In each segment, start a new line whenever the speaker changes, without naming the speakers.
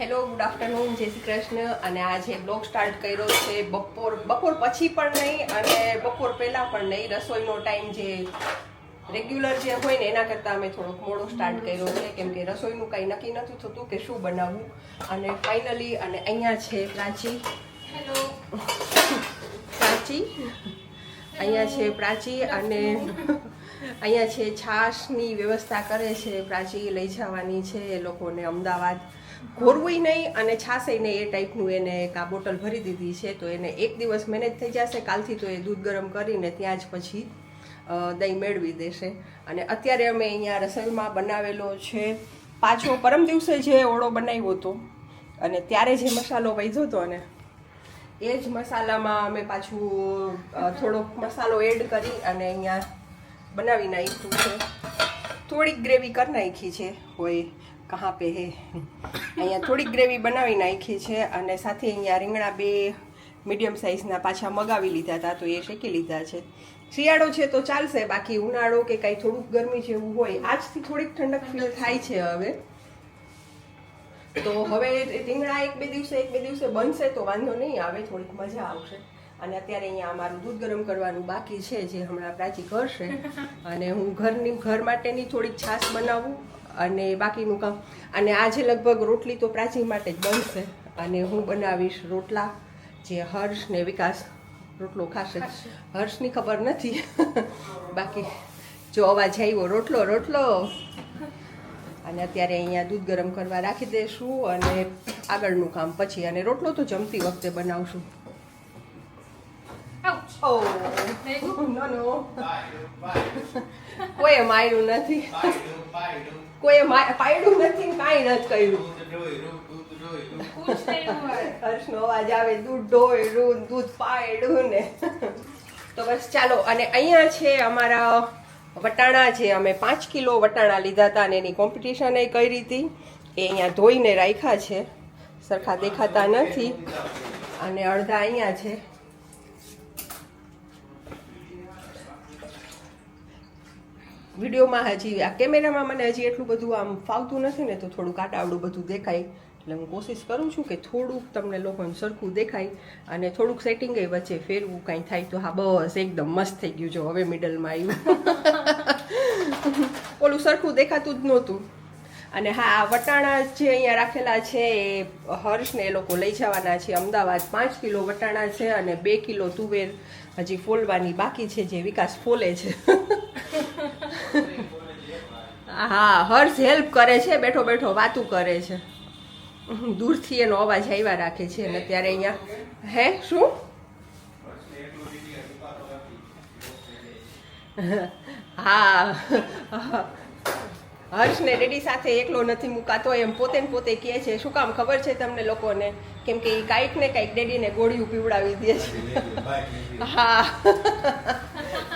Hello, good afternoon, જય શ્રી કૃષ્ણ. અને આજે બ્લોગ સ્ટાર્ટ કર્યો છે બપોર પછી પણ નહીં અને બપોર પહેલાં પણ નહીં. રસોઈનો ટાઈમ જે રેગ્યુલર જે હોય ને એના કરતાં અમે થોડોક મોડો સ્ટાર્ટ કર્યો છે, કેમ કે રસોઈનું કાંઈ નક્કી નથી થતું કે શું બનાવવું. અને ફાઇનલી અને અહીંયા છે પ્રાચી. હેલો પ્રાચી, અહીંયા છે પ્રાચી અને અહીંયા છે છાશની વ્યવસ્થા કરે છે પ્રાચી. લઈ જવાની છે એ લોકોને અમદાવાદ. ઘોરવું નહીં અને છાશે નહીં એ ટાઈપનું એને એક આ બોટલ ભરી દીધી છે, તો એને એક દિવસ મેનેજ થઈ જશે. કાલથી તો એ દૂધ ગરમ કરીને ત્યાં જ પછી દહીં મેળવી દેશે. અને અત્યારે અમે અહીંયા રસોઈમાં બનાવેલો છે પાછો પરમ દિવસે જે ઓળો બનાવ્યો હતો અને ત્યારે જે મસાલો વધ્યો હતો ને એ જ મસાલામાં અમે પાછું થોડોક મસાલો એડ કરી અને અહીંયા બનાવી નાખ્યું છે. થોડીક ગ્રેવી કરી નાખી છે. હોય કहाँ पे હે, અહીંયા થોડીક ગ્રેવી બનાવી નાખી છે. અને સાથે અહીંયા રીંગણા 2 મીડિયમ સાઇઝના પાછા મગાવી લીધા હતા, તો એ શેકી લીધા છે. શિયાળો છે તો ચાલશે, બાકી ઉનાળો કે કાંઈ થોડુંક ગરમી જેવું હોય. આજથી થોડીક ઠંડક ફીલ થાય છે હવે. તો હવે રીંગણા એક બે દિવસે બનશે તો વાંધો નહીં આવે, થોડીક મજા આવશે. અને અત્યારે અહીંયા અમારું દૂધ ગરમ કરવાનું બાકી છે, જે હમણાં પ્રાચી કરશે. અને હું ઘર માટેની થોડીક છાશ બનાવું અને બાકીનું કામ. અને આજે લગભગ રોટલી તો પ્રાચી માટે જ બનશે અને હું બનાવીશ રોટલા. જે હર્ષ ને વિકાસ રોટલો ખાશે. હર્ષની ખબર નથી બાકી જો અવાજ આવ્યો રોટલો રોટલો. અને અત્યારે અહીંયા દૂધ ગરમ કરવા રાખી દઈશું અને આગળનું કામ પછી. અને રોટલો તો જમતી વખતે બનાવશું. કોઈએ માર્યું નથી, કોઈએ પાડ્યું નથી, કાંઈ નથી કર્યું. હર્ષનો અવાજ આવે દૂધ ઢોળ્યું, દૂધ પાડ્યું ને. તો બસ ચાલો. અને અહીંયા છે અમારા વટાણા. છે અમે 5 કિલો વટાણા લીધા હતા અને એની કોમ્પિટિશન એ કરી હતી. એ અહીંયા ધોઈને રાખ્યા છે, સરખા દેખાતા નથી. અને અડધા અહીંયા છે. વિડીયોમાં હજી આ કેમેરામાં મને હજી એટલું બધું આમ ફાવતું નથી ને, તો થોડુંક આડાવડું બધું દેખાય. એટલે હું કોશિશ કરું છું કે થોડુંક તમને લોકોને સરખું દેખાય અને થોડુંક સેટિંગ વચ્ચે ફેરવું કાંઈ થાય તો. હા બસ એકદમ મસ્ત થઈ ગયું. જો હવે મિડલમાં આવ્યું. ઓલું સરખું દેખાતું જ નહોતું. અને હા, આ વટાણા જે અહીંયા રાખેલા છે એ હર્ષને એ લોકો લઈ જવાના છે અમદાવાદ. 5 કિલો વટાણા છે અને 2 કિલો તુવેર હજી ફોલવાની બાકી છે, જે વિકાસ ફોલે છે. હા, હર્ષ હેલ્પ કરે છે, બેઠો બેઠો વાતું કરે છે. દૂરથી એનો અવાજ આવ્યા રાખે છે. અને અત્યારે અહીંયા હે શું હા હર્ષને ડેડી સાથે એકલો નથી મુકાતો, એમ પોતે ને પોતે કહે છે. શું કામ ખબર છે તમને લોકોને? કેમ કે એ કાંઈક ને કાંઈક ડેડીને ગોળીયું પીવડાવી દે છે. હા,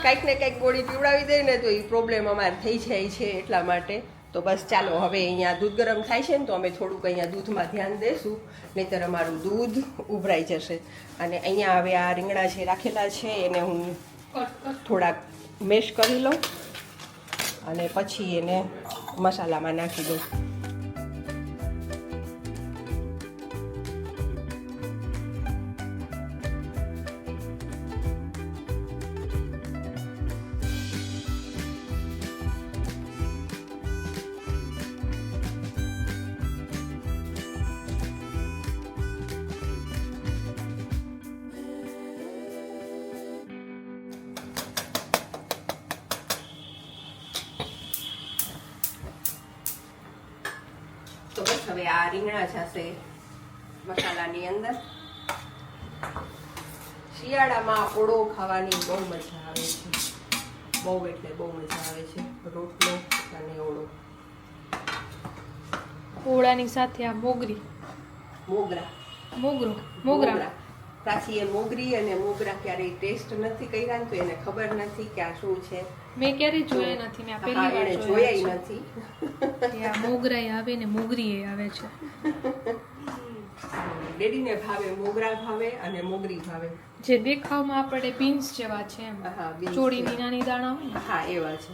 કાંઈક ને કાંઈક ગોળી પીવડાવી દે ને તો એ પ્રોબ્લેમ અમારે થઈ જાય છે, એટલા માટે. તો બસ ચાલો, હવે અહીંયા દૂધ ગરમ થાય છે ને તો અમે થોડુંક અહીંયા દૂધમાં ધ્યાન દઈશું, નહીંતર અમારું દૂધ ઉભરાઈ જશે. અને અહીંયા હવે આ રીંગણા જે રાખેલા છે એને હું થોડાક મેશ કરી લઉં અને પછી એને મસાલામાં નાખી દઉં. તો બસ હવે આ રીંગણા જશે મસાલાની અંદર. શિયાળામાં ઓળો ખાવાની બહુ મજા આવે છે, બહુ એટલે બહુ મજા આવે છે. રોટલો અને ઓળો.
ઓળાની સાથે આ મોગરા
પ્રાચી એ મોગરી અને મોગરા ક્યારેય ટેસ્ટ નથી કર્યા ને, તો એને ખબર નથી કે આ શું છે.
મેં ક્યારેય જોયા નથી. મેં પહેલી વાર
જોયા નથી.
આ મોગરા આવે ને મોગરી આવે છે.
ડેડીને ભાવે મોગરા ભાવે અને મોગરી ભાવે.
જે દેખાવમાં આપણે બીન્સ જેવા છે એમ. ચોળીની નાની દાણા હોય ને.
હા, એવા છે.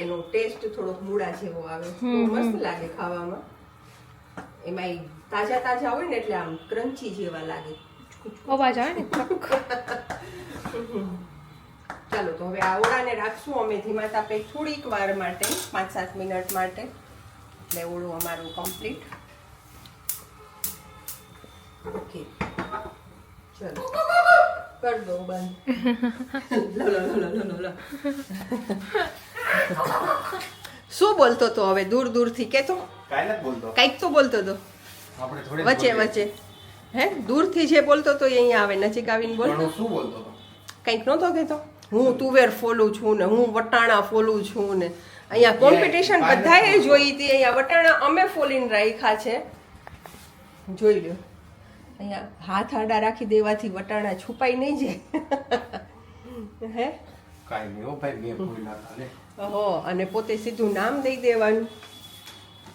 એનો ટેસ્ટ થોડોક મૂળા જેવો આવે, મસ્ત લાગે ખાવામાં. એમાં તાજા તાજા હોય ને એટલે આમ ક્રન્ચી જેવા લાગે.
અવાજ આવે ને
ચાલો તો હવે આ ઓળાને રાખશું અમે ધીમા તાપે થોડીક વાર માટે, 5-7 મિનિટ માટે, એટલે ઓળું અમારું કમ્પ્લીટ. ઓકે ચલો કર દો બંધ. શું બોલતો તો હવે દૂર દૂરથી કેતો? કંઈક તો બોલતો તો વચ્ચે વચ્ચે. હે દૂરથી જે બોલતો તો એ અહીંયા આવે, નજીક આવીને બોલતો.
શું બોલતો હતો?
કંઈક નહોતો કહેતો હું તુવેર ફોલું છું ને હું વટાણા ફોલું છું ને. અહીંયા કોમ્પિટિશન બધાએ જોઈ હતી. અહીંયા વટાણા અમે ફોલીને રાખ્યા છે, જોઈ લો. અહીંયા હાથ આડા રાખી દેવાથી વટાણા છુપાઈ નહીં જાય. હે
કાઈ નહીં હો ભાઈ, મેં કોઈ ના ખાલે.
ઓહો, અને પોતે સીધું નામ દઈ દેવાનું.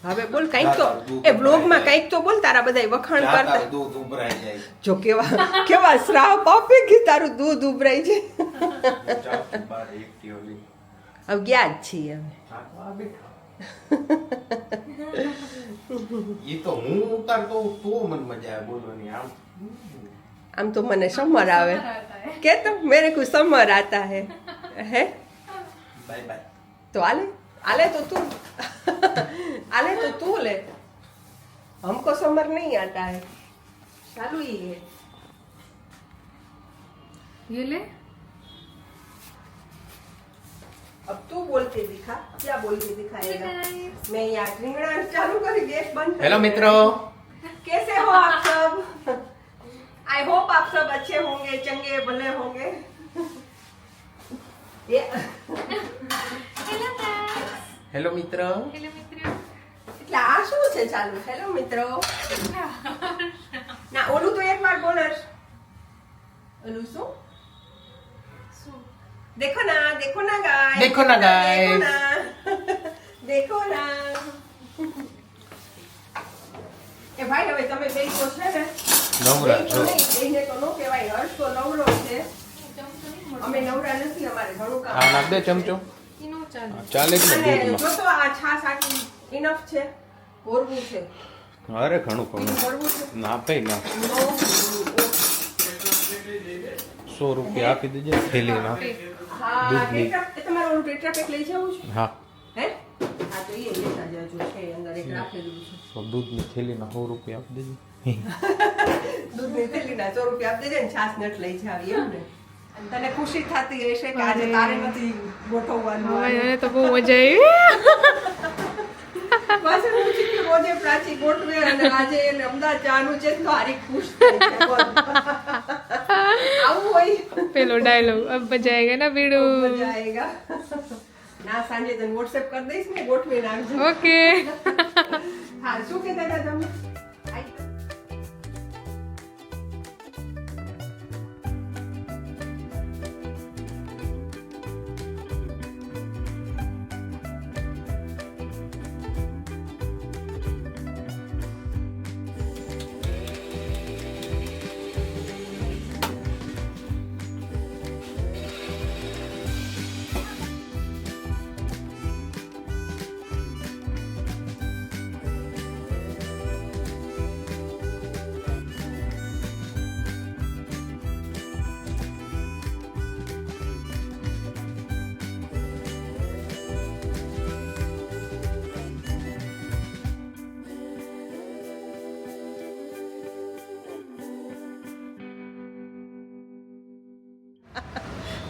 હવે બોલ કંઈક તો એ બ્લોગમાં કંઈક તો બોલ, તારા બધાય વખાણ કરતા.
દૂધ ઉભરાઈ જાય.
જો કેવા શ્રાપ આપે કે તારું દૂધ ઉભરાઈ જાય.
બાર એકટી ઓલી.
હવે ગયા જ છીએ હવે.
આ બેઠા. એ તો હું ઉતારતો તો મને મજા આવે બોલવાની.
આમ તો મને સમર આવે કે તો મેરે કો સમર આતા હે. હે
બાય બાય.
तो आले तो तू ले. हमको समर नहीं आता है, चालू ही है.
ये ले
अब तू बोल के दिखा, क्या बोल के दिखाएगा? मैं यहाँ रिंगना चालू कर गैस बंद.
हेलो मित्रों,
कैसे हो आप सब? आई होप आप सब अच्छे होंगे, चंगे भले होंगे. ये
हेलो मित्र.
એટલે આ શું છે ચાલુ? હેલો મિત્રો. ના ઓલું તો એકવાર બોલશ. ઓલું શું? देखो ना गाइस.
देखो ना guys.
देखो ना. એ ભાઈ હવે તમે બે તો છે ને
નવરા છો.
એને તો નો કહેવાય, હર્ષ તો નવરો છે. અમે નવરા નથી, અમારે ઘણું કામ.
આ નાખ દે ચમચો. ચાલે જ ને
અને
દૂધમાં.
જો તો આ છાશ આટલી ઇનફ છે, ઓરવું છે.
અરે ઘણું ઘણું.
ઓરવું છે.
ના ભાઈ ના.
નો.
100 રૂપિયા આપી દેજે થેલીમાં.
હા,
દૂધની.
તમારે ઓલું ટેટ્રા પેક લઈ જવું છે?
હા,
હે? હા તો એ લેતા જાજો, છે અંદર એક રાખેલું છે.
તો દૂધની થેલીના 100 રૂપિયા આપી દેજે.
દૂધની થેલીના 100 રૂપિયા આપી દેજે ને છાશ નટ લઈ જાવ એમ ને. અને તને ખુશી થતી હશે કે આજે તારે નથી ગોઠવવાનું.
મને તો બહુ મજા આવી.
પાછળ હું ચીકી રોજે પ્રાચી ગોઠવે અને આજે એને અમદાવાદ જવાનું છે તો હારી ખુશ થઈ છે. બોલ. આવું હોય.
પેલો ડાયલોગ અબ મજા આएगा ना બીડુ.
મજા આएगा. ના સાંજે તને WhatsApp કરી દઈશ ને, ગોઠવી નાખજો.
ઓકે.
હા શું કહેતા હતા તમે?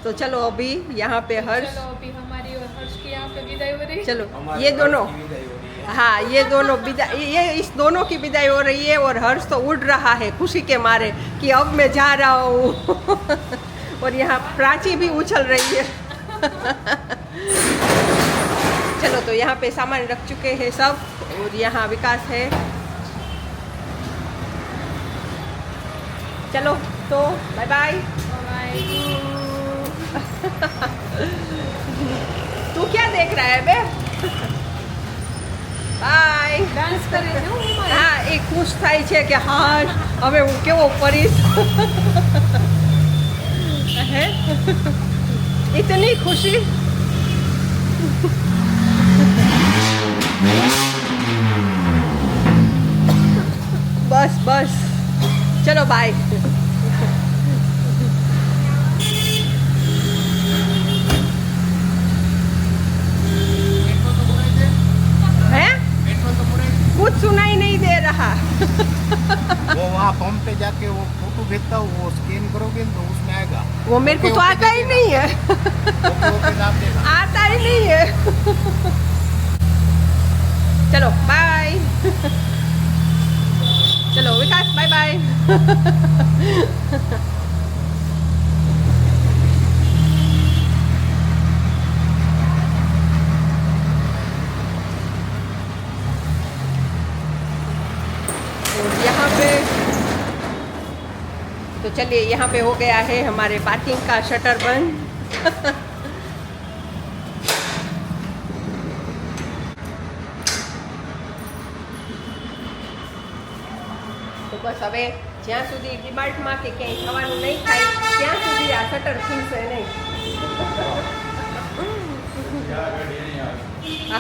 तो चलो अभी यहाँ पे हर्ष,
चलो अभी हमारी और हर्ष की यहाँ पे विदाई हो रही है.
चलो ये दोनों, हाँ ये दोनों विदाई, ये इस दोनों की विदाई हो रही है और हर्ष तो उड़ रहा है खुशी के मारे कि अब मैं जा रहा हूँ. और यहाँ प्राची भी उछल रही है. चलो तो यहाँ पे सामान रख चुके हैं सब और यहाँ विकास है. चलो तो बाय बाय. तू क्या देख रहा है बे? બાય.
ડાન્સ કરે છે હું એમાં.
હા એ ખુશ થાય છે કે હા હવે હું કેવો પરીશ. હે ઇતની ખુશી. બસ બસ ચલો બાય. है कुछ सुनाई नहीं दे रहा.
वो वहाँ पंप पे जाके वो फोटो भेजता हूँ, वो स्कैन करोगे तो उसमें आएगा.
वो मेरे को तो आता ही नहीं है.
ओके दाब देना.
आता ही नहीं है. चलो बाय. चलो विकास बाय बाय. यहाँ पे तो चलिए यहाँ पे हो गया है हमारे पार्किंग का शटर बंद. તો બસ હવે જ્યાં સુધી ડિમાર્ટમાં કે ક્યાંય થવાનું નહીં થાય ત્યાં સુધી આ શટર ખુલશે નહીં.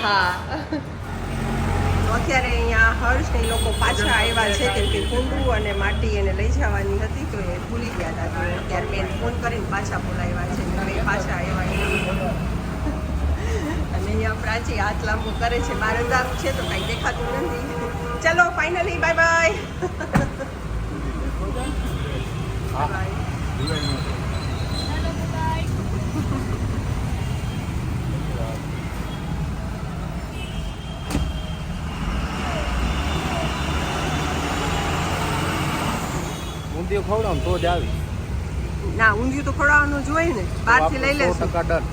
હા તો અત્યારે અહીંયા હર્ષ ને એ લોકો પાછા આવ્યા છે કેમ કે કુંડું અને માટી એને લઈ જવાની હતી તો એ ભૂલી ગયા હતા. તો ત્યારે મેં ફોન કરીને પાછા બોલાવ્યા છે હવે પાછા આવ્યા. અને અહીંયા પ્રાચી હાથ લાંબો કરે છે. બહાર અંધારું છે તો કાંઈ દેખાતું નથી. ચલો ફાઇનલી બાય બાય.
ઊંધિયું ખવડાવ તો જ આવી.
ના ઊંધિયું તો ખવડાવવાનું જ હોય ને, બહારથી લઈ લેશું.
100% ડન.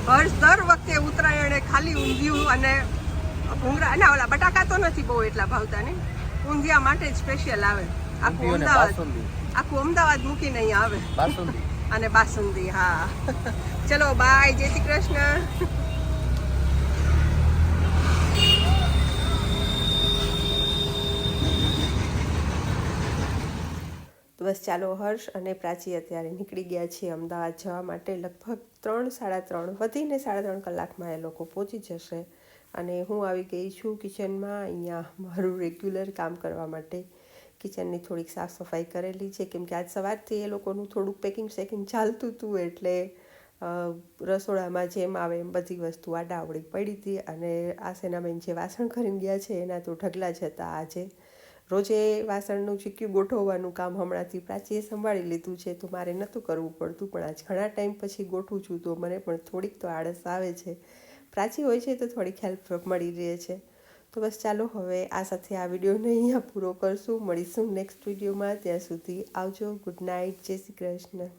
હર્ષ દર વખતે ઉત્તરાયણે ખાલી ઊંધિયું અને ભૂંગળા અને ઓલા બટાકા તો નથી બહુ એટલા ભાવતા ને, ઊંધિયા માટે જ સ્પેશિયલ આવે. આખું અમદાવાદ મૂકીને અહીંયા આવે.
બાસુંદી
અને બાસુંદી. હા ચલો બાય, જય શ્રી કૃષ્ણ. તો બસ ચાલો હર્ષ અને પ્રાચી અત્યારે નીકળી ગયા છે અમદાવાદ જવા માટે. લગભગ 3-3:30 વધીને 3:30 કલાકમાં એ લોકો પહોંચી જશે. અને હું આવી ગઈ છું કિચનમાં અહીંયા મારું રેગ્યુલર કામ કરવા માટે. કિચનની થોડીક સાફ સફાઈ કરેલી છે કેમ કે આજ સવારથી એ લોકોનું થોડુંક પેકિંગ ચાલતું હતું એટલે રસોડામાં જેમ આવે એમ બધી વસ્તુ આડાવડી પડી હતી. અને આસેનાબેન જે વાસણ કરીને ગયા છે એના તો ઢગલા જ હતા. આજે રોજે વાસણનું ચીક્યું ગોઠવવાનું કામ હમણાંથી પ્રાચીએ સંભાળી લીધું છે તો મારે નહોતું કરવું પડતું, પણ આજ ઘણા ટાઈમ પછી ગોઠવું છું તો મને પણ થોડીક તો આળસ આવે છે. પ્રાચી હોય છે તો થોડીક હેલ્પ મળી રહે છે. તો બસ ચાલો હવે આ સાથે આ વિડીયોને અહીંયા પૂરો કરશું. મળીશું નેક્સ્ટ વિડીયોમાં. ત્યાં સુધી આવજો. Good night. જય શ્રી કૃષ્ણ.